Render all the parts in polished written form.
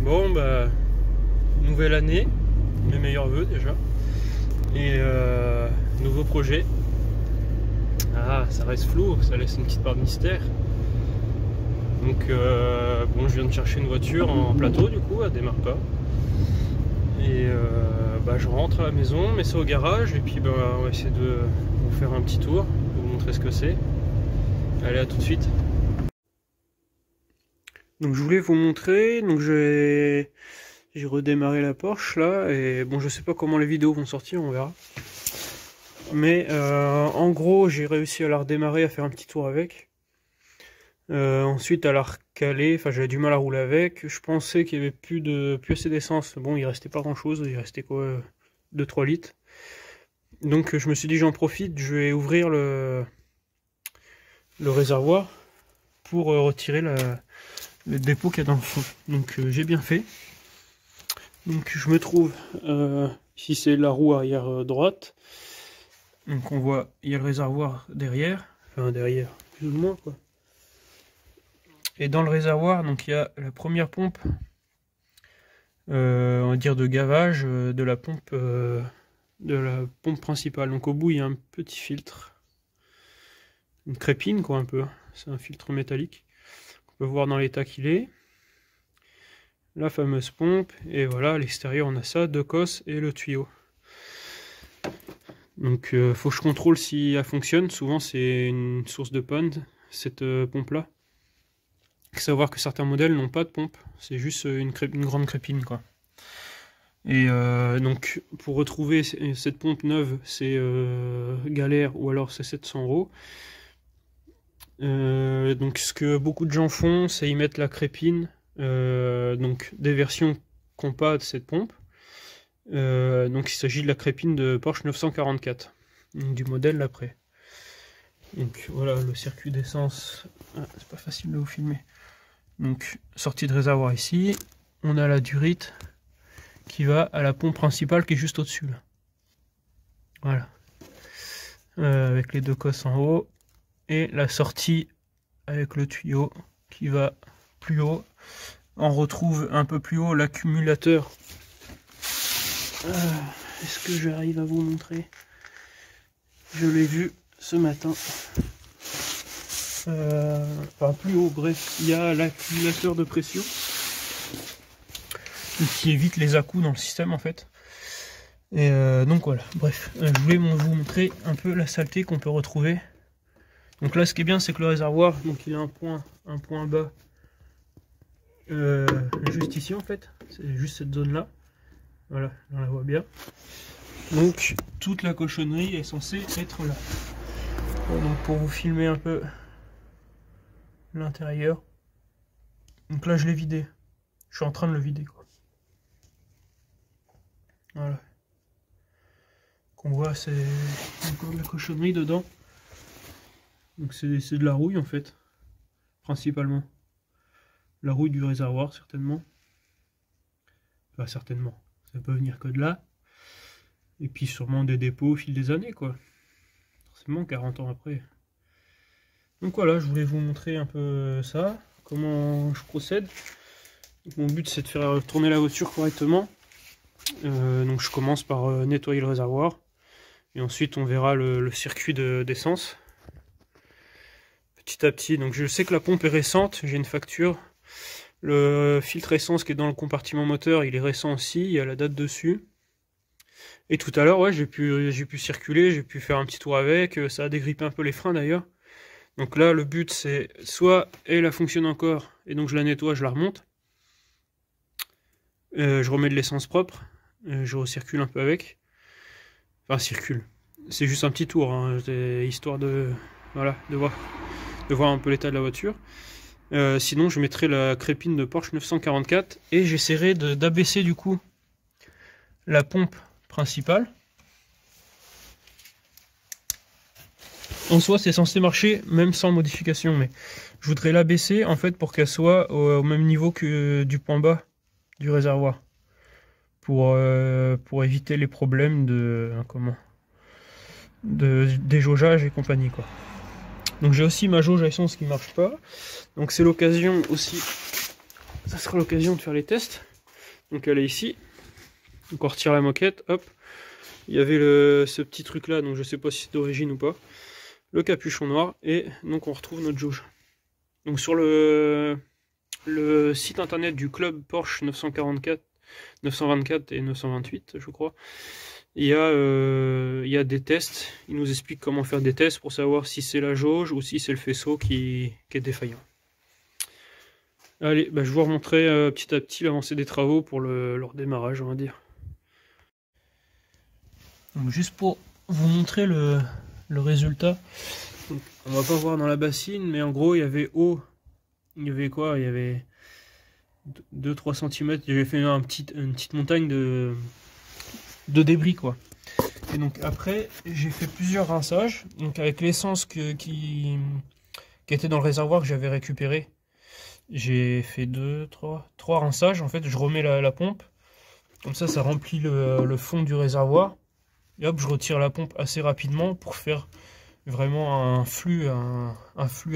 Bon bah, nouvelle année, mes meilleurs vœux déjà. Et nouveau projet. Ah, ça reste flou, ça laisse une petite part de mystère. Donc bon, je viens de chercher une voiture en plateau du coup, elle démarre pas. Et bah, je rentre à la maison, mets ça au garage et puis bah, on va essayer de vous faire un petit tour, de vous montrer ce que c'est. Allez, à tout de suite. Donc je voulais vous montrer, donc j'ai redémarré la Porsche là, et bon je sais pas comment les vidéos vont sortir, on verra. Mais en gros j'ai réussi à la redémarrer, à faire un petit tour avec. Ensuite à la recaler, enfin j'avais du mal à rouler avec, je pensais qu'il y avait plus assez d'essence, bon il restait pas grand chose, il restait quoi, 2-3 litres. Donc je me suis dit j'en profite, je vais ouvrir le réservoir pour retirer le dépôt qu'il y a dans le fond. Donc j'ai bien fait. Donc je me trouve ici, c'est la roue arrière droite. Donc on voit il y a le réservoir derrière, enfin derrière plus ou moins quoi. Et dans le réservoir donc il y a la première pompe, on va dire de gavage de la pompe principale. Donc au bout il y a un petit filtre, une crépine quoi un peu. C'est un filtre métallique. On peut voir dans l'état qu'il est. La fameuse pompe, et voilà, à l'extérieur on a ça, deux cosses et le tuyau. Donc faut que je contrôle si elle fonctionne. Souvent c'est une source de panne cette pompe là. Il faut savoir que certains modèles n'ont pas de pompe, c'est juste une grande crépine quoi. Et donc pour retrouver cette pompe neuve c'est galère, ou alors c'est 700 €. Donc ce que beaucoup de gens font, c'est y mettre la crépine, donc des versions qui n'ont pas de cette pompe. Donc il s'agit de la crépine de Porsche 944, donc du modèle d'après. Donc voilà le circuit d'essence, c'est pas facile de vous filmer. Donc sortie de réservoir ici, on a la durite qui va à la pompe principale qui est juste au-dessus là. Voilà, avec les deux cosses en haut. Et la sortie avec le tuyau qui va plus haut. On retrouve un peu plus haut l'accumulateur. Est-ce que j'arrive à vous montrer? Je l'ai vu ce matin. Enfin plus haut, bref, il y a l'accumulateur de pression qui évite les à-coups dans le système en fait. Et donc voilà, bref, je voulais vous montrer un peu la saleté qu'on peut retrouver. Donc là ce qui est bien c'est que le réservoir, donc il a un point bas juste ici en fait, c'est juste cette zone là, voilà, on la voit bien. Donc toute la cochonnerie est censée être là. Bon, donc pour vous filmer un peu l'intérieur, donc là je l'ai vidé, je suis en train de le vider quoi. Voilà, qu'on voit c'est encore de la cochonnerie dedans. Donc c'est de la rouille en fait, principalement. La rouille du réservoir certainement. Enfin certainement, ça peut venir que de là. Et puis sûrement des dépôts au fil des années quoi. Forcément 40 ans après. Donc voilà, je voulais vous montrer un peu ça, comment je procède. Donc, mon but c'est de faire tourner la voiture correctement. Donc je commence par nettoyer le réservoir. Et ensuite on verra le circuit d'essence. Petit à petit, donc je sais que la pompe est récente, j'ai une facture. Le filtre essence qui est dans le compartiment moteur, il est récent aussi, il y a la date dessus. Et tout à l'heure, ouais, j'ai pu circuler, j'ai pu faire un petit tour avec, ça a dégrippé un peu les freins d'ailleurs. Donc là, le but c'est soit elle fonctionne encore, et donc je la nettoie, je la remonte. Je remets de l'essence propre, je recircule un peu avec. Enfin, circule. C'est juste un petit tour, hein, histoire de, voilà, de voir un peu l'état de la voiture. Sinon je mettrai la crépine de Porsche 944 et j'essaierai d'abaisser du coup la pompe principale. En soi c'est censé marcher même sans modification, mais je voudrais l'abaisser en fait pour qu'elle soit au même niveau que du point bas du réservoir, pour éviter les problèmes de déjaugeage et compagnie quoi. Donc j'ai aussi ma jauge à essence qui marche pas. Donc c'est l'occasion aussi, ça sera l'occasion de faire les tests. Donc elle est ici. Donc on retire la moquette, hop. Il y avait ce petit truc là, donc je sais pas si c'est d'origine ou pas. Le capuchon noir, et donc on retrouve notre jauge. Donc sur le site internet du club Porsche 924 et 928, je crois, il y a des tests. Il nous explique comment faire des tests pour savoir si c'est la jauge ou si c'est le faisceau qui est défaillant. Allez, je vais vous remontrer petit à petit l'avancée des travaux pour leur démarrage, on va dire. Donc juste pour vous montrer le résultat. Donc, on va pas voir dans la bassine, mais en gros il y avait il y avait quoi? Il y avait 2-3 cm. J'avais fait une petite montagne de débris quoi. Et donc après j'ai fait plusieurs rinçages. Donc avec l'essence qui était dans le réservoir que j'avais récupéré. J'ai fait 3 rinçages. En fait je remets la pompe. Comme ça remplit le fond du réservoir. Et hop, je retire la pompe assez rapidement pour faire vraiment un flux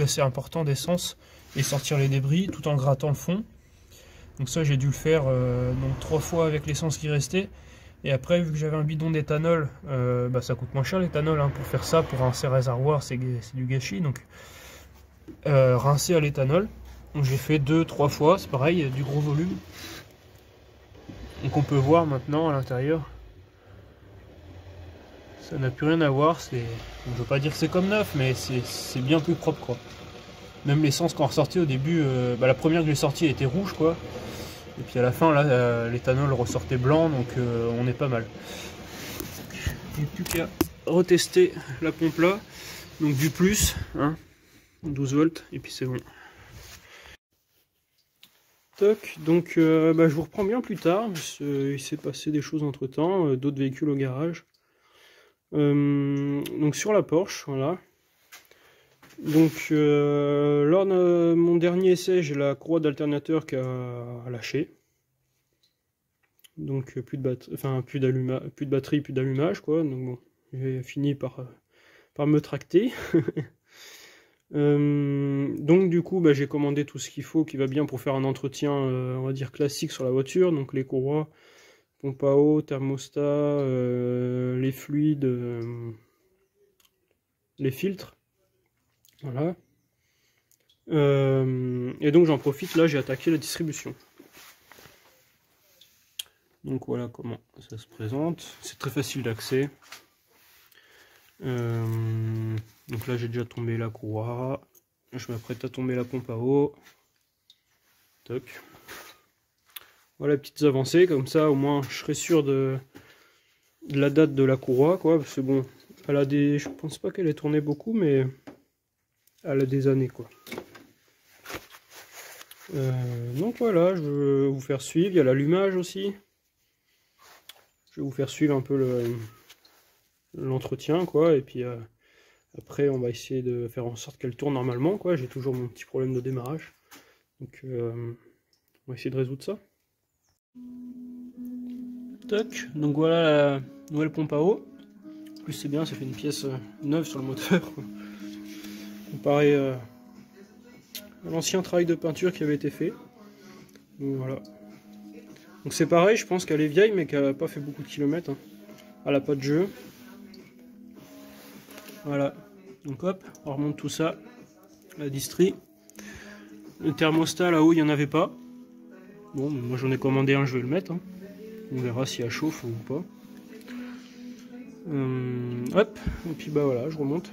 assez important d'essence et sortir les débris tout en grattant le fond. Donc ça j'ai dû le faire donc 3 fois avec l'essence qui restait. Et après vu que j'avais un bidon d'éthanol, ça coûte moins cher l'éthanol pour faire ça, pour rincer réservoir c'est du gâchis. Donc rincer à l'éthanol. Donc j'ai fait 2-3 fois, c'est pareil, du gros volume. Donc on peut voir maintenant à l'intérieur. Ça n'a plus rien à voir, je veux pas dire que c'est comme neuf, mais c'est bien plus propre quoi. Même l'essence quand on ressortait au début, la première que j'ai sortie elle était rouge quoi. Et puis à la fin là, l'éthanol ressortait blanc, donc on est pas mal. Il n'y a plus qu'à retester la pompe là. Donc du plus, 12 volts, et puis c'est bon. Toc, donc je vous reprends bien plus tard, parce il s'est passé des choses entre temps, d'autres véhicules au garage. Donc sur la Porsche, voilà. Donc lors de mon dernier essai, j'ai la courroie d'alternateur qui a lâché. Donc plus de batterie, plus d'allumage quoi. Donc bon, j'ai fini par me tracter. Donc du coup j'ai commandé tout ce qu'il faut qui va bien pour faire un entretien on va dire classique sur la voiture. Donc les courroies, pompe à eau, thermostat, les fluides, les filtres. Voilà. Et donc j'en profite, là j'ai attaqué la distribution. Donc voilà comment ça se présente. C'est très facile d'accès. Donc là j'ai déjà tombé la courroie. Je m'apprête à tomber la pompe à eau. Toc. Voilà les petites avancées, comme ça au moins je serai sûr de la date de la courroie quoi, parce que bon, elle a je pense pas qu'elle ait tourné beaucoup, mais elle a des années quoi. Donc voilà, je vais vous faire suivre, il y a l'allumage aussi. Je vais vous faire suivre un peu l'entretien quoi, et puis après on va essayer de faire en sorte qu'elle tourne normalement quoi. J'ai toujours mon petit problème de démarrage, donc on va essayer de résoudre ça. Toc, donc voilà la nouvelle pompe à eau. En plus c'est bien, ça fait une pièce neuve sur le moteur. Comparé à l'ancien travail de peinture qui avait été fait. Donc voilà. Donc c'est pareil, je pense qu'elle est vieille mais qu'elle n'a pas fait beaucoup de kilomètres. Elle n'a pas de jeu. Voilà. Donc hop, on remonte tout ça. La distrie. Le thermostat là-haut, il n'y en avait pas. Bon, moi j'en ai commandé un, je vais le mettre. On verra si elle chauffe ou pas. Hop, et puis voilà, je remonte.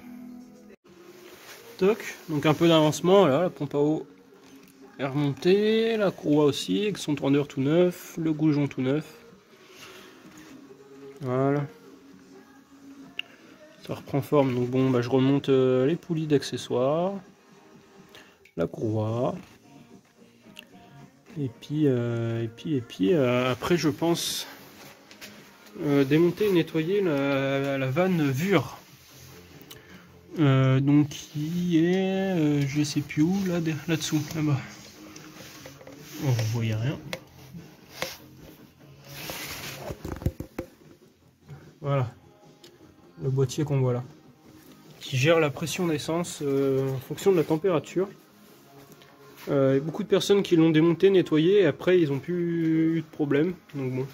Toc, donc un peu d'avancement, là, la pompe à eau est remontée, la courroie aussi, avec son tourneur tout neuf, le goujon tout neuf. Voilà. Ça reprend forme, donc bon, je remonte les poulies d'accessoires, la courroie. Et puis après je pense démonter et nettoyer la vanne Vure. Donc qui est je sais plus où, là-dessous, là-bas. Oh, vous voyez rien. Voilà. Le boîtier qu'on voit là. Qui gère la pression d'essence en fonction de la température. Beaucoup de personnes qui l'ont démonté, nettoyé, et après ils n'ont plus eu de problème. Donc bon,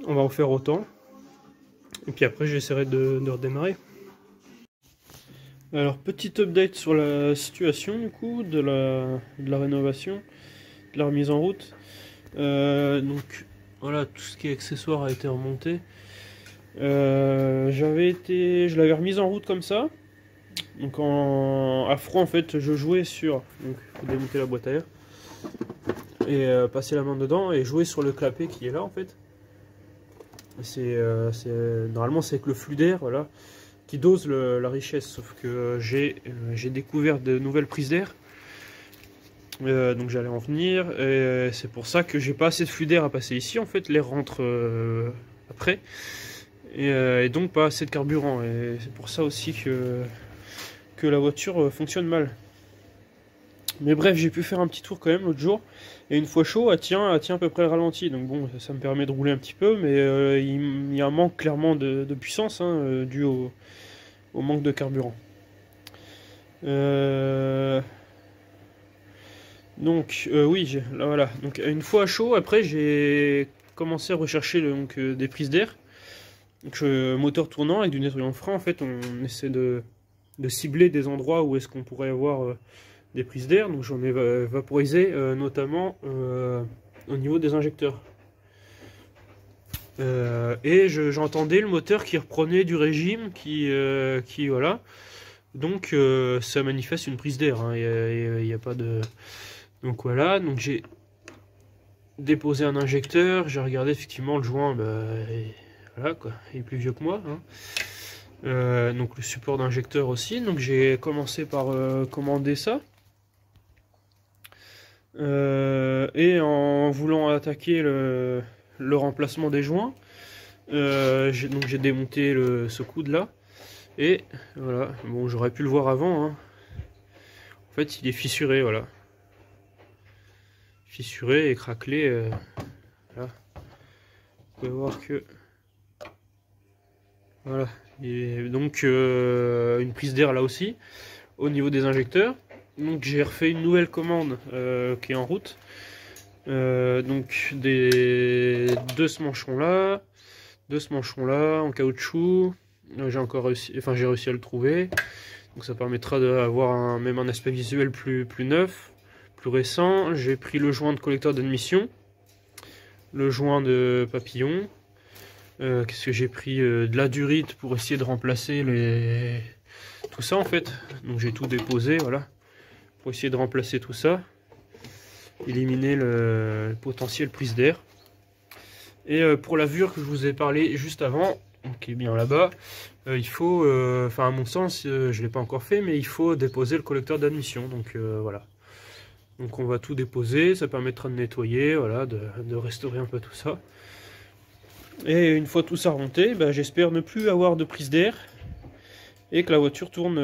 on va en faire autant. Et puis après j'essaierai de redémarrer. Alors petit update sur la situation du coup, de la rénovation, de la remise en route. Donc voilà, tout ce qui est accessoire a été remonté. Je l'avais remise en route comme ça. Donc à froid en fait, je jouais sur, donc il faut démonter la boîte à air et passer la main dedans et jouer sur le clapet qui est là en fait. Normalement c'est avec le flux d'air, voilà, qui dose la richesse, sauf que j'ai découvert de nouvelles prises d'air. Donc j'allais en venir, et c'est pour ça que j'ai pas assez de flux d'air à passer ici en fait, l'air rentre après, et donc pas assez de carburant, et c'est pour ça aussi que la voiture fonctionne mal. Mais bref, j'ai pu faire un petit tour quand même l'autre jour, et une fois chaud, elle tient à peu près le ralenti, donc bon, ça me permet de rouler un petit peu, mais il y a un manque clairement de puissance, hein, dû au manque de carburant. Donc oui, là, voilà. Donc une fois à chaud, après j'ai commencé à rechercher des prises d'air. Donc moteur tournant avec du nettoyant frein, en fait, on essaie de cibler des endroits où est-ce qu'on pourrait avoir des prises d'air. Donc j'en ai vaporisé notamment au niveau des injecteurs. Et j'entendais le moteur qui reprenait du régime, qui voilà. Donc ça manifeste une prise d'air, hein. Il n'y a pas de... Donc voilà, donc j'ai déposé un injecteur, j'ai regardé effectivement le joint, voilà quoi, il est plus vieux que moi, hein. Donc le support d'injecteur aussi, donc j'ai commencé par commander ça. Et en voulant attaquer le remplacement des joints, j'ai démonté ce coude là, et voilà, bon j'aurais pu le voir avant, hein. En fait il est fissuré, voilà. Fissuré et craquelé, voilà. Vous pouvez voir que voilà, et donc une prise d'air là aussi au niveau des injecteurs. Donc j'ai refait une nouvelle commande qui est en route, donc deux ce manchon là en caoutchouc. J'ai réussi à le trouver, donc ça permettra d'avoir même un aspect visuel plus neuf, plus récent. J'ai pris le joint de collecteur d'admission, le joint de papillon. Qu'est-ce que j'ai pris, de la durite pour essayer de remplacer tout ça en fait. Donc j'ai tout déposé, voilà, pour essayer de remplacer tout ça, éliminer le potentiel prise d'air. Et pour la vure que je vous ai parlé juste avant, qui est bien là-bas, il faut, à mon sens, je l'ai pas encore fait, mais il faut déposer le collecteur d'admission. Donc voilà. Donc on va tout déposer, ça permettra de nettoyer, voilà, de restaurer un peu tout ça. Et une fois tout ça remonté, j'espère ne plus avoir de prise d'air et que la voiture tourne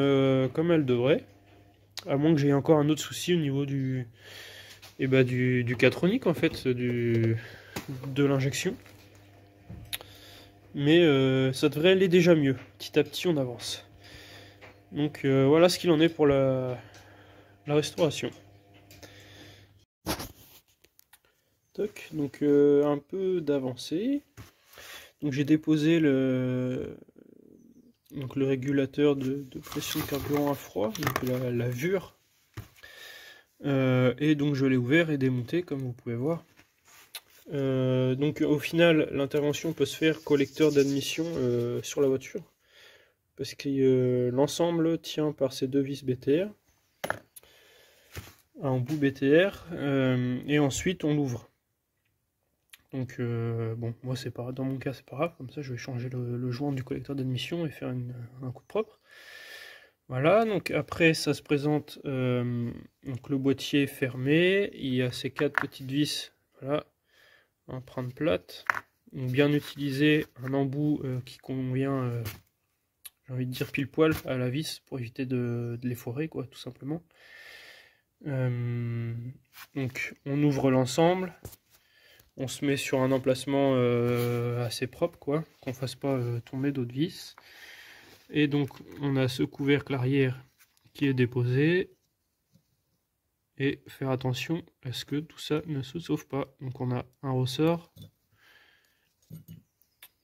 comme elle devrait. À moins que j'ai encore un autre souci au niveau du catronique en fait, de l'injection. Mais ça devrait aller déjà mieux. Petit à petit on avance. Donc voilà ce qu'il en est pour la restauration. Toc, donc un peu d'avancée. Donc j'ai déposé le régulateur de pression de carburant à froid, donc la vure. Et donc je l'ai ouvert et démonté comme vous pouvez voir. Donc au final l'intervention peut se faire collecteur d'admission sur la voiture, parce que l'ensemble tient par ces deux vis BTR, un bout BTR, et ensuite on l'ouvre. Donc bon, moi c'est pas, dans mon cas c'est pas grave, comme ça je vais changer le joint du collecteur d'admission et faire un coup de propre. Voilà, donc après ça se présente, donc le boîtier fermé, il y a ces quatre petites vis, voilà, empreinte plate, donc bien utiliser un embout qui convient, j'ai envie de dire pile poil à la vis pour éviter de les foirer, quoi, tout simplement. Donc on ouvre l'ensemble. On se met sur un emplacement assez propre, quoi, qu'on fasse pas tomber d'autres vis. Et donc on a ce couvercle arrière qui est déposé. et faire attention à ce que tout ça ne se sauve pas. Donc on a un ressort,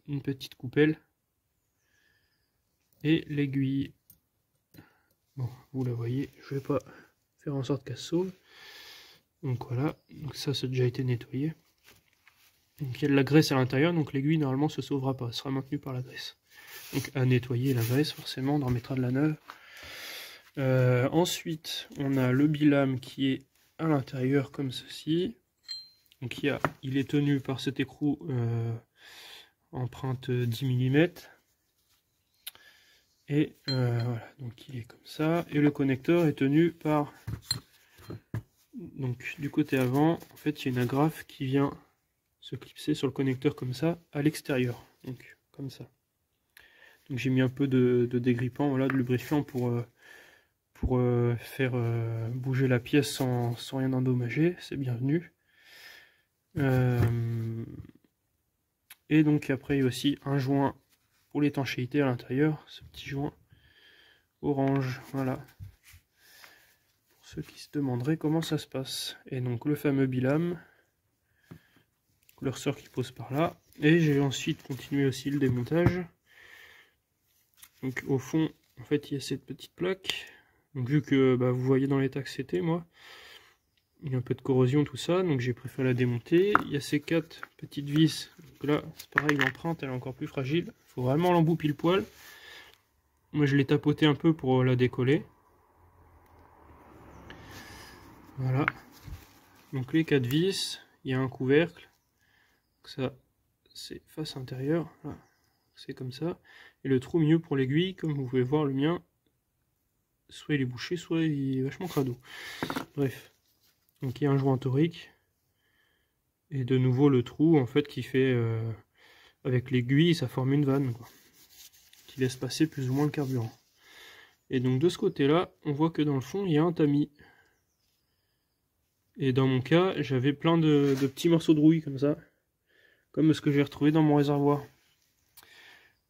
une petite coupelle et l'aiguille. Bon, vous la voyez, je vais pas faire en sorte qu'elle se sauve. Donc voilà, donc ça a déjà été nettoyé. Donc il y a de la graisse à l'intérieur, donc l'aiguille normalement se sauvera pas, elle sera maintenue par la graisse. Donc à nettoyer la graisse, forcément, on en remettra de la neuve. Ensuite, on a le bilame qui est à l'intérieur comme ceci. Donc il est tenu par cet écrou empreinte 10 mm. Et voilà, donc il est comme ça. Et le connecteur est tenu par... Donc du côté avant, en fait, il y a une agrafe qui vient se clipser sur le connecteur comme ça, à l'extérieur. Donc comme ça. Donc j'ai mis un peu de dégrippant, voilà, de lubrifiant pour faire bouger la pièce sans rien endommager, c'est bienvenu. Et donc après il y a aussi un joint pour l'étanchéité à l'intérieur, ce petit joint orange, voilà. Pour ceux qui se demanderaient comment ça se passe. Et donc le fameux bilame, le ressort qui pose par là. Et j'ai ensuite continué aussi le démontage. Donc au fond, en fait, il y a cette petite plaque. Donc vu que vous voyez dans l'état que c'était, moi, il y a un peu de corrosion, tout ça, donc j'ai préféré la démonter. Il y a ces 4 petites vis. Donc là, c'est pareil, l'empreinte, elle est encore plus fragile. Il faut vraiment l'embout pile poil. Moi, je l'ai tapoté un peu pour la décoller. Voilà. Donc les 4 vis, il y a un couvercle. Donc ça, c'est face intérieure. Voilà. C'est comme ça. Et le trou milieu pour l'aiguille, comme vous pouvez voir, le mien, soit il est bouché, soit il est vachement crado. Bref. Donc il y a un joint torique. Et de nouveau le trou, en fait, qui fait... avec l'aiguille, ça forme une vanne, quoi, qui laisse passer plus ou moins le carburant. Et donc de ce côté-là, on voit que dans le fond, il y a un tamis. Et dans mon cas, j'avais plein de petits morceaux de rouille comme ça, comme ce que j'ai retrouvé dans mon réservoir.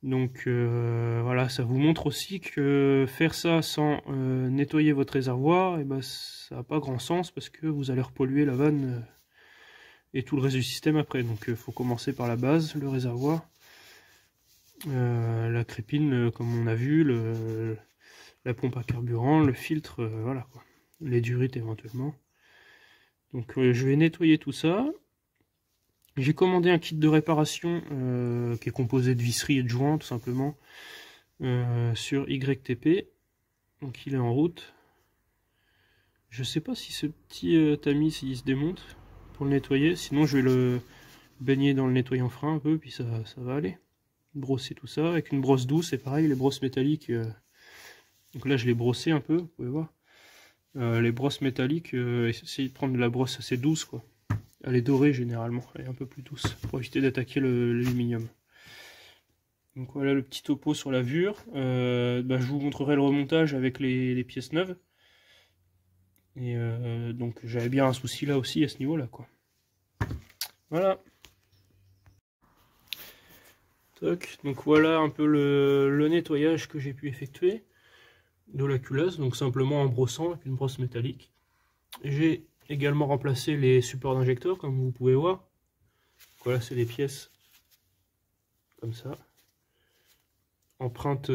Donc voilà, ça vous montre aussi que faire ça sans nettoyer votre réservoir, ça n'a pas grand sens parce que vous allez repolluer la vanne et tout le reste du système après. Donc il faut commencer par la base, le réservoir, la crépine comme on a vu, la pompe à carburant, le filtre, voilà quoi, les durites éventuellement. Donc je vais nettoyer tout ça. J'ai commandé un kit de réparation qui est composé de visseries et de joints tout simplement sur YTP. Donc il est en route. Je sais pas si ce petit tamis s'il se démonte pour le nettoyer. Sinon je vais le baigner dans le nettoyant frein un peu, puis ça va aller. Brosser tout ça avec une brosse douce, c'est pareil, les brosses métalliques. Donc là je l'ai brossé un peu, vous pouvez voir. Les brosses métalliques, essayez de prendre de la brosse assez douce quoi. Elle est dorée généralement, elle est un peu plus douce pour éviter d'attaquer l'aluminium. Donc voilà le petit topo sur la vure. Je vous montrerai le remontage avec les pièces neuves. Et donc j'avais bien un souci là aussi à ce niveau là quoi. Voilà. Toc. Donc voilà un peu le nettoyage que j'ai pu effectuer de la culasse, donc simplement en brossant avec une brosse métallique. J'ai également remplacé les supports d'injecteurs comme vous pouvez voir. Voilà, c'est des pièces comme ça. Empreinte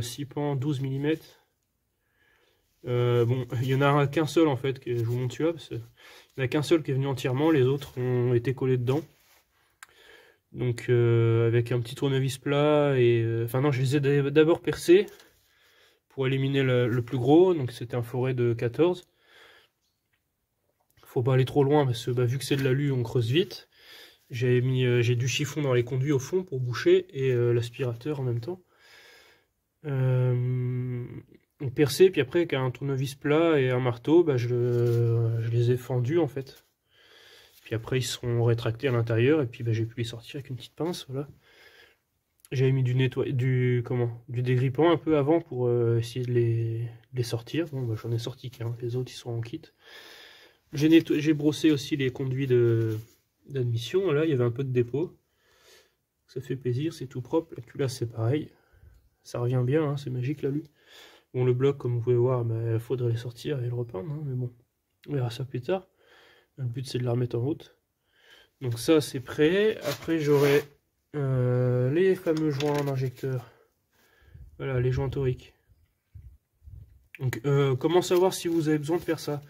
6 pans 12 mm. Bon, il n'y en a qu'un seul en fait, que je vous montre celui-là, parce qu'il n'y en a qu'un seul qui est venu entièrement, les autres ont été collés dedans. Donc avec un petit tournevis plat, et enfin non, je les ai d'abord percés pour éliminer le plus gros, donc c'était un forêt de 14. Faut pas aller trop loin parce que vu que c'est de l'alu, on creuse vite. J'ai du chiffon dans les conduits au fond pour boucher et l'aspirateur en même temps. Percé, puis après avec un tournevis plat et un marteau, je les ai fendus en fait. Puis après ils seront rétractés à l'intérieur et puis j'ai pu les sortir avec une petite pince, voilà. J'avais mis du dégrippant un peu avant pour essayer de les sortir. Bon j'en ai sorti qu'un, les autres ils sont en kit. J'ai brossé aussi les conduits d'admission, là il y avait un peu de dépôt. Ça fait plaisir, c'est tout propre. La culasse c'est pareil. Ça revient bien, hein, c'est magique l'alu. Bon, le bloc, comme vous pouvez voir, il faudrait les sortir et le repeindre, hein, mais bon. On verra ça plus tard. Le but c'est de la remettre en route. Donc ça c'est prêt. Après j'aurai les fameux joints d'injecteur. Voilà, les joints toriques. Donc comment savoir si vous avez besoin de faire ça?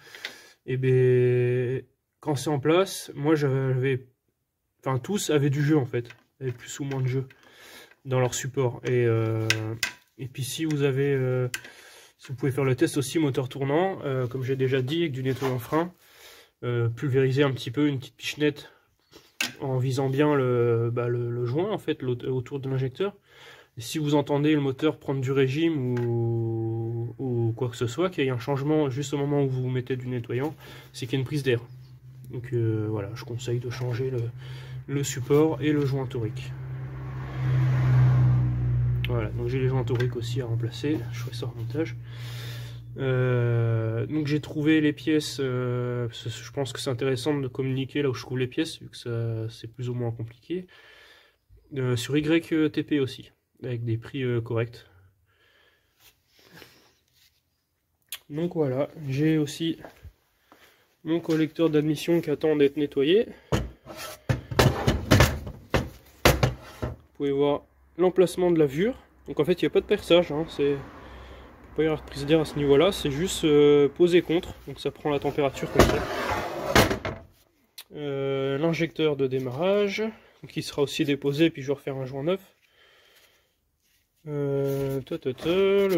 Et bien quand c'est en place, moi j'avais... Enfin tous avaient du jeu en fait. Ils avaient plus ou moins de jeu dans leur support. Et puis si vous avez... si vous pouvez faire le test aussi moteur tournant, comme j'ai déjà dit, avec du nettoyant frein, pulvériser un petit peu une petite pichenette en visant bien le joint en fait autour de l'injecteur. Et si vous entendez le moteur prendre du régime ou quoi que ce soit, qu'il y ait un changement juste au moment où vous mettez du nettoyant, c'est qu'il y a une prise d'air. Donc voilà, je conseille de changer le support et le joint torique. Voilà, donc j'ai les joints toriques aussi à remplacer, je ferai ça en montage. Donc j'ai trouvé les pièces, je pense que c'est intéressant de communiquer là où je trouve les pièces, vu que c'est plus ou moins compliqué. Sur YTP aussi, avec des prix corrects. Donc voilà, j'ai aussi mon collecteur d'admission qui attend d'être nettoyé. Vous pouvez voir l'emplacement de la vure. Donc en fait il n'y a pas de perçage, hein, c'est pas y avoir de prise d'air à ce niveau là, c'est juste posé contre, donc ça prend la température comme ça. L'injecteur de démarrage qui sera aussi déposé, puis je vais refaire un joint neuf. Le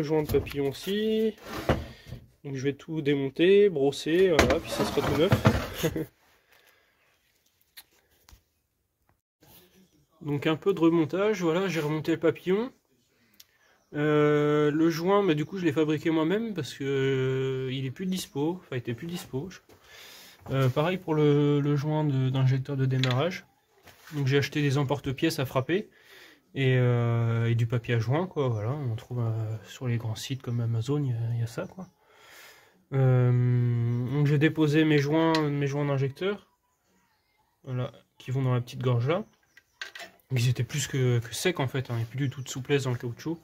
joint de papillon aussi, donc je vais tout démonter, brosser, voilà, puis ça sera tout neuf. Donc un peu de remontage, voilà, j'ai remonté le papillon. Le joint, mais du coup je l'ai fabriqué moi-même parce que il est plus dispo, enfin il était plus dispo. Pareil pour le joint d'injecteur de démarrage. Donc j'ai acheté des emporte-pièces à frapper et du papier à joint, quoi. Voilà, on trouve sur les grands sites comme Amazon, il y a ça, quoi. Donc j'ai déposé mes joints d'injecteur, voilà, qui vont dans la petite gorge là. Ils étaient plus que secs en fait, hein, il n'y a plus du tout de souplesse dans le caoutchouc.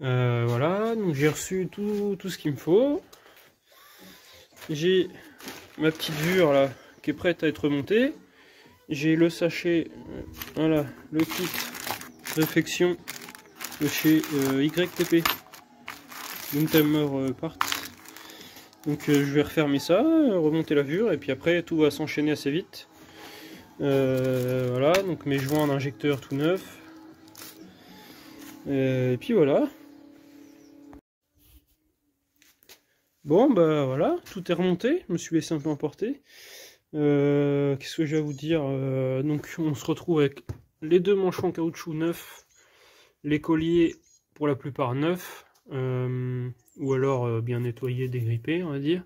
Voilà, donc j'ai reçu tout ce qu'il me faut. J'ai ma petite vure là qui est prête à être montée. J'ai le sachet, voilà, le kit réflexion de chez YTP, Young Timer Part. Donc je vais refermer ça, remonter la vure et puis après tout va s'enchaîner assez vite. Voilà, donc mes joints d'injecteur tout neuf. Et puis voilà. Bon bah voilà, tout est remonté, je me suis laissé un peu emporter. Qu'est-ce que j'ai à vous dire, donc on se retrouve avec les deux manchons en caoutchouc neufs, les colliers pour la plupart neufs, ou alors bien nettoyés, dégrippés on va dire.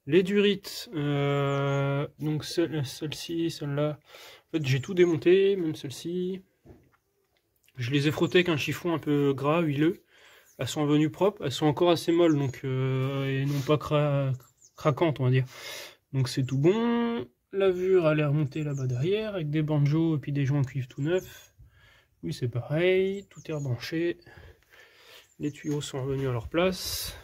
Les durites, donc celle-ci, celle-là, en fait j'ai tout démonté, même celle-ci. Je les ai frottées avec un chiffon un peu gras, huileux. Elles sont venues propres, elles sont encore assez molles, donc et non pas craquantes on va dire. Donc c'est tout bon. La vure elle est remontée là-bas derrière, avec des banjos et puis des joints en cuivre tout neufs. Oui c'est pareil, tout est rebranché. Les tuyaux sont revenus à leur place.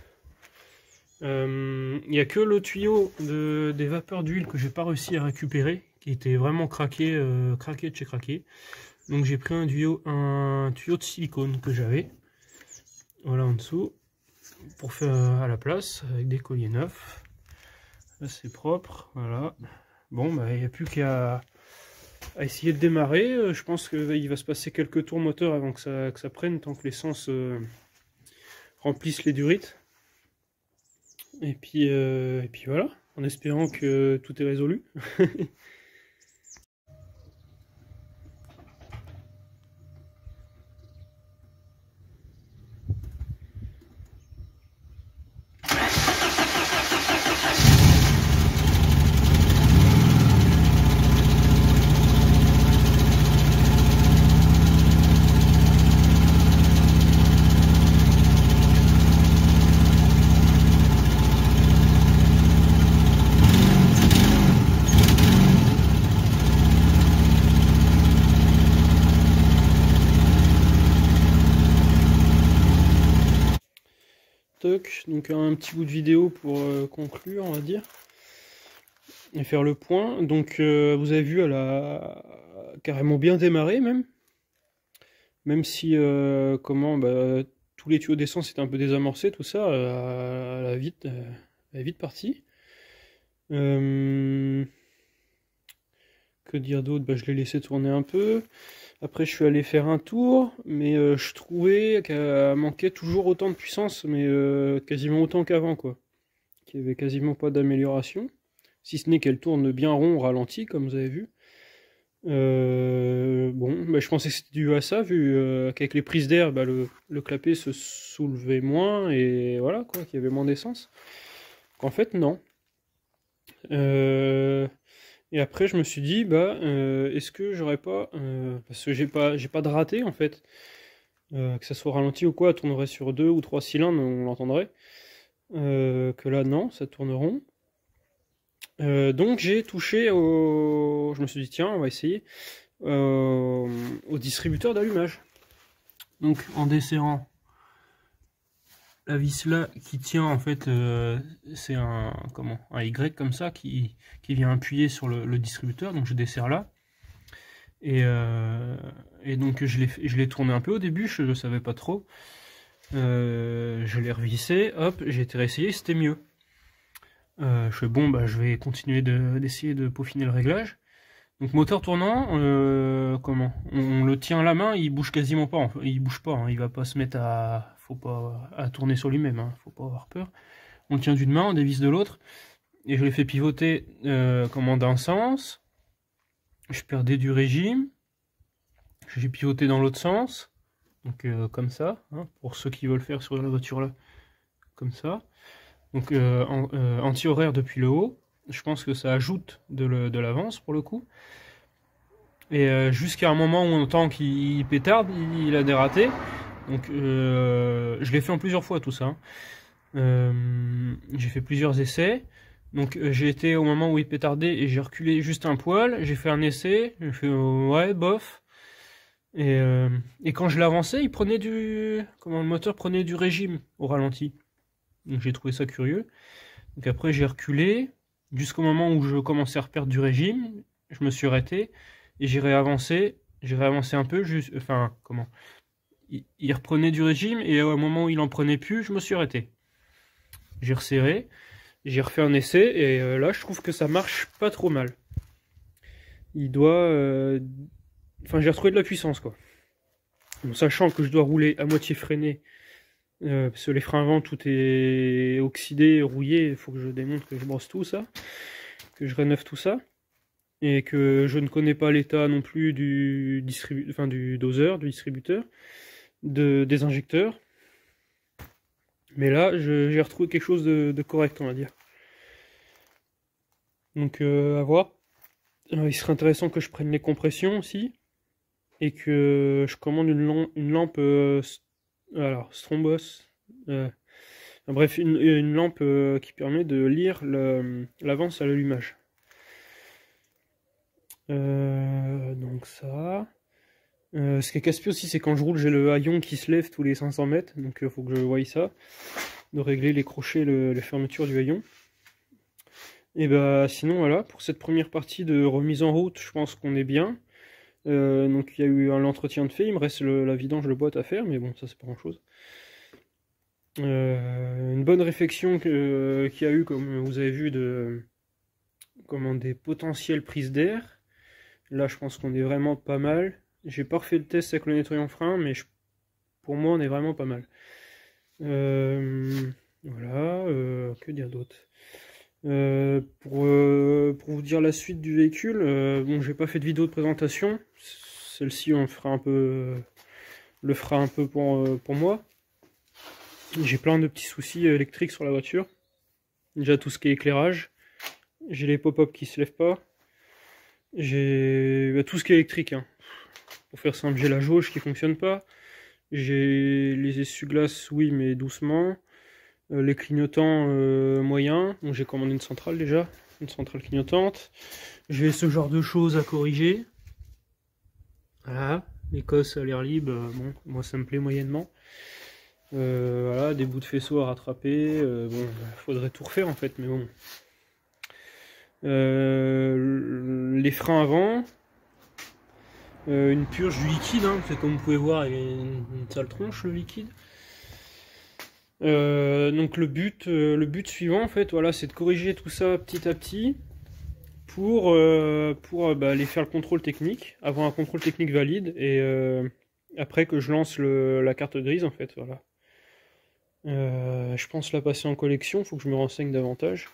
Il n'y a que le tuyau des vapeurs d'huile que j'ai pas réussi à récupérer, qui était vraiment craqué de chez craqué. Donc j'ai pris un tuyau de silicone que j'avais, voilà en dessous, pour faire à la place, avec des colliers neufs. Là c'est propre, voilà. Bon bah il n'y a plus qu'à essayer de démarrer. Je pense qu'il va se passer quelques tours moteur avant que ça prenne, tant que l'essence remplisse les durites. Et puis voilà, en espérant que tout est résolu. Donc un petit bout de vidéo pour conclure on va dire. et faire le point. Donc vous avez vu, elle a carrément bien démarré même si tous les tuyaux d'essence étaient un peu désamorcés, tout ça, elle est vite partie. Que dire d'autre? Bah, je l'ai laissé tourner un peu. Après, je suis allé faire un tour, mais je trouvais qu'elle manquait toujours autant de puissance, mais quasiment autant qu'avant, quoi. Qu'il n'y avait quasiment pas d'amélioration. Si ce n'est qu'elle tourne bien rond au ralenti, comme vous avez vu. Bon, bah, je pensais que c'était dû à ça, vu qu'avec les prises d'air, bah, le clapet se soulevait moins, et voilà, quoi, qu'il y avait moins d'essence. En fait, non. Et après, je me suis dit, bah, est-ce que j'aurais pas, parce que j'ai pas de raté en fait, que ça soit ralenti ou quoi, elle tournerait sur 2 ou 3 cylindres, on l'entendrait. Que là, non, ça tourne rond. Donc j'ai touché au, je me suis dit, tiens, on va essayer au distributeur d'allumage. Donc en desserrant la vis là qui tient en fait, c'est un Y comme ça qui vient appuyer sur le distributeur, donc je desserre là et donc je l'ai tourné un peu au début, je ne savais pas trop, je l'ai revissé, hop, j'ai été réessayé, c'était mieux. Je fais bon, bah je vais continuer d'essayer de peaufiner le réglage. Donc moteur tournant, on le tient à la main, il bouge quasiment pas, enfin, il bouge pas, hein, il va pas se mettre à tourner sur lui-même, hein, faut pas avoir peur. On le tient d'une main, on dévisse de l'autre, et je l'ai fait pivoter d'un sens. Je perdais du régime, j'ai pivoté dans l'autre sens, donc comme ça, hein, pour ceux qui veulent faire sur la voiture là, comme ça. Donc anti-horaire depuis le haut. Je pense que ça ajoute de l'avance pour le coup. Et jusqu'à un moment où on entend qu'il pétarde, il a des ratés. Donc je l'ai fait en plusieurs fois tout ça. J'ai fait plusieurs essais. Donc j'ai été au moment où il pétardait et j'ai reculé juste un poil. J'ai fait un essai. J'ai fait ouais, bof. Et quand je l'avançais, le moteur prenait du régime au ralenti. Donc j'ai trouvé ça curieux. Donc après j'ai reculé jusqu'au moment où je commençais à reperdre du régime. Je me suis arrêté et j'ai réavancé un peu. Il reprenait du régime et au moment où il en prenait plus, je me suis arrêté. J'ai resserré, j'ai refait un essai et là je trouve que ça marche pas trop mal. Il doit, j'ai retrouvé de la puissance quoi. En sachant que je dois rouler à moitié freiné. Parce que les freins avant, tout est oxydé, rouillé, il faut que je démonte, que je brosse tout ça, que je rénove tout ça, et que je ne connais pas l'état non plus du doseur, du distributeur, des injecteurs. Mais là, j'ai retrouvé quelque chose de correct, on va dire. Donc à voir. Il serait intéressant que je prenne les compressions aussi, et que je commande une lampe... alors, Strombos, bref, une lampe qui permet de lire l'avance à l'allumage. Donc ça. Ce qui est casse-pied aussi, c'est quand je roule, j'ai le haillon qui se lève tous les 500 mètres, donc il faut que je voie ça, de régler les crochets, les fermetures du haillon. Et bah sinon voilà, pour cette première partie de remise en route, je pense qu'on est bien. Donc il y a eu l'entretien de fait, il me reste la vidange, le boîte à faire, mais bon, ça c'est pas grand chose. Une bonne réflexion qu'il y a eu, comme vous avez vu, des potentielles prises d'air. Là, je pense qu'on est vraiment pas mal. J'ai pas refait le test avec le nettoyant frein, mais pour moi, on est vraiment pas mal. Voilà, que dire d'autre? Pour vous dire la suite du véhicule, bon, j'ai pas fait de vidéo de présentation. Celle-ci, le fera un peu pour moi. J'ai plein de petits soucis électriques sur la voiture. Déjà tout ce qui est éclairage. J'ai les pop-up qui se lèvent pas. J'ai tout ce qui est électrique. Hein. Pour faire simple, j'ai la jauge qui fonctionne pas. J'ai les essuie-glaces, oui, mais doucement. Les clignotants moyens. Donc j'ai commandé une centrale déjà. Une centrale clignotante. J'ai ce genre de choses à corriger. Voilà. L'Écosse à l'air libre, bon, moi ça me plaît moyennement. Voilà, des bouts de faisceau à rattraper. Bon, faudrait tout refaire en fait, mais bon. les freins avant, une purge du liquide, hein, parce que comme vous pouvez voir, il y a une sale tronche le liquide. Donc le but suivant en fait, voilà, c'est de corriger tout ça petit à petit pour aller faire le contrôle technique, avoir un contrôle technique valide et après que je lance la carte grise en fait, voilà. Je pense la passer en collection, faut que je me renseigne davantage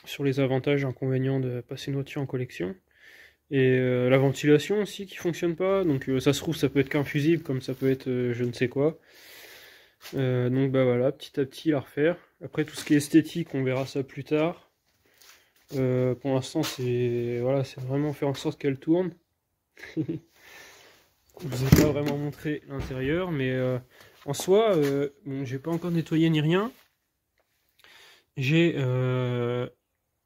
sur les avantages et inconvénients de passer une voiture en collection. Et la ventilation aussi qui fonctionne pas, donc ça se trouve ça peut être qu'un fusible comme ça peut être je ne sais quoi. Donc bah voilà, petit à petit la refaire. Après tout ce qui est esthétique, on verra ça plus tard. Pour l'instant c'est voilà, c'est vraiment faire en sorte qu'elle tourne. Je vous ai pas vraiment montré l'intérieur, mais en soi, bon, j'ai pas encore nettoyé ni rien. J'ai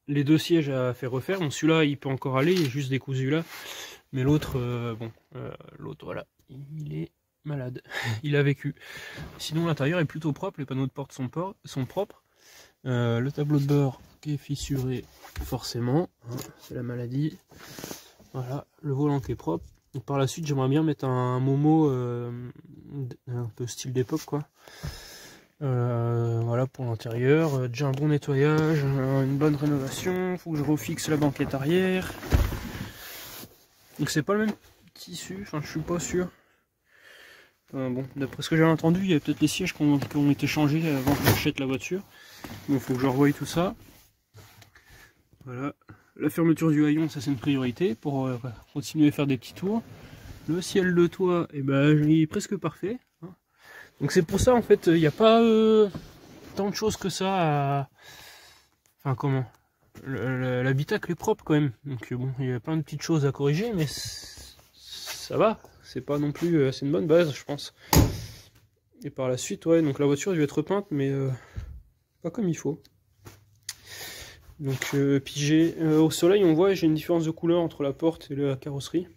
les deux sièges à faire refaire. Bon, celui-là, il peut encore aller, il est juste décousu là. Mais l'autre, l'autre, voilà, il est malade. Il a vécu. Sinon, l'intérieur est plutôt propre. Les panneaux de porte sont propres. Le tableau de bord qui est fissuré, forcément. Hein, c'est la maladie. Voilà, le volant qui est propre. Et par la suite, j'aimerais bien mettre un Momo un peu style d'époque, quoi. Voilà pour l'intérieur, déjà un bon nettoyage, une bonne rénovation, faut que je refixe la banquette arrière. Donc c'est pas le même tissu, enfin je suis pas sûr. Bon, d'après ce que j'ai entendu, il y a peut-être les sièges qui ont été changés avant que j'achète la voiture. Bon, faut que je revoie tout ça. Voilà, la fermeture du haillon, ça c'est une priorité pour continuer à faire des petits tours. Le ciel de toit, et ben, il est presque parfait. Donc c'est pour ça en fait, il n'y a pas tant de choses que ça à... Enfin comment, l'habitacle est propre quand même. Donc bon, il y a plein de petites choses à corriger, mais ça va. C'est pas non plus... c'est une bonne base, je pense. Et par la suite, ouais, donc la voiture dû être peinte, mais pas comme il faut. Donc puis j'ai... au soleil, on voit, j'ai une différence de couleur entre la porte et la carrosserie.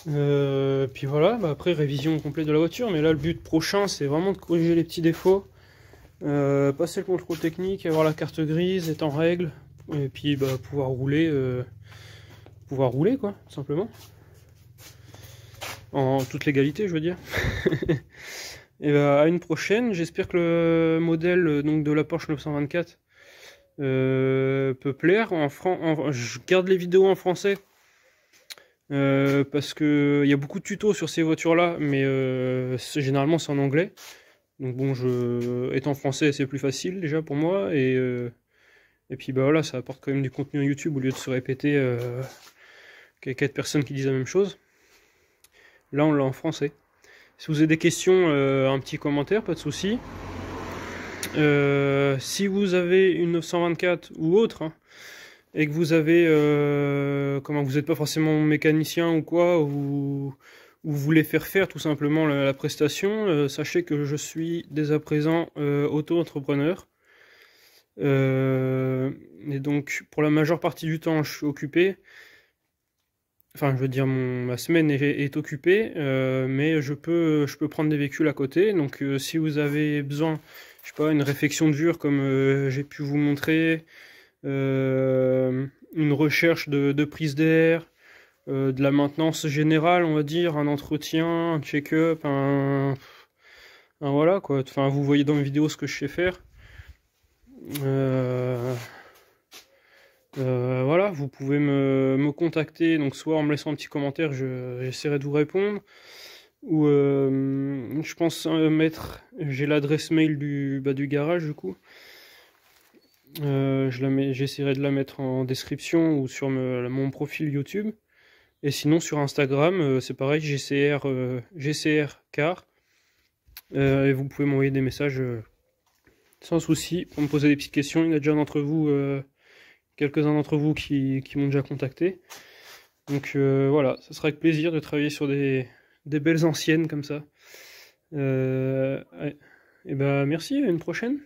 Puis voilà, bah après révision complète de la voiture, mais là le but prochain c'est vraiment de corriger les petits défauts, passer le contrôle technique, avoir la carte grise, être en règle, et puis bah, pouvoir rouler quoi, tout simplement. En toute légalité je veux dire. Et bah à une prochaine, j'espère que le modèle donc, de la Porsche 924 peut plaire. Je garde les vidéos en français. Parce que il y a beaucoup de tutos sur ces voitures là, mais généralement c'est en anglais. Donc bon, étant français c'est plus facile déjà pour moi, et puis bah voilà, ça apporte quand même du contenu à YouTube au lieu de se répéter qu'il y a 4 personnes qui disent la même chose. Là on l'a en français. Si vous avez des questions, un petit commentaire, pas de souci. Si vous avez une 924 ou autre, hein, et que vous avez, comment vous n'êtes pas forcément mécanicien ou quoi, ou vous voulez faire tout simplement la prestation, sachez que je suis dès à présent auto-entrepreneur. Et donc pour la majeure partie du temps je suis occupé. Enfin je veux dire ma semaine est occupée, mais je peux prendre des véhicules à côté. Donc si vous avez besoin, je sais pas, une réfection dure comme j'ai pu vous montrer, une recherche de prise d'air, de la maintenance générale, on va dire, un entretien, un check-up, voilà quoi. Enfin, vous voyez dans mes vidéos ce que je sais faire. Voilà, vous pouvez me contacter, donc soit en me laissant un petit commentaire, j'essaierai de vous répondre, ou je pense j'ai l'adresse mail du garage du coup. J'essaierai de la mettre en description ou sur mon profil YouTube. Et sinon sur Instagram, c'est pareil, GCR car. Et vous pouvez m'envoyer des messages sans souci pour me poser des petites questions. Il y a déjà quelques-uns d'entre vous qui m'ont déjà contacté. Donc voilà, ça sera avec plaisir de travailler sur des belles anciennes comme ça. Et ben merci, à une prochaine.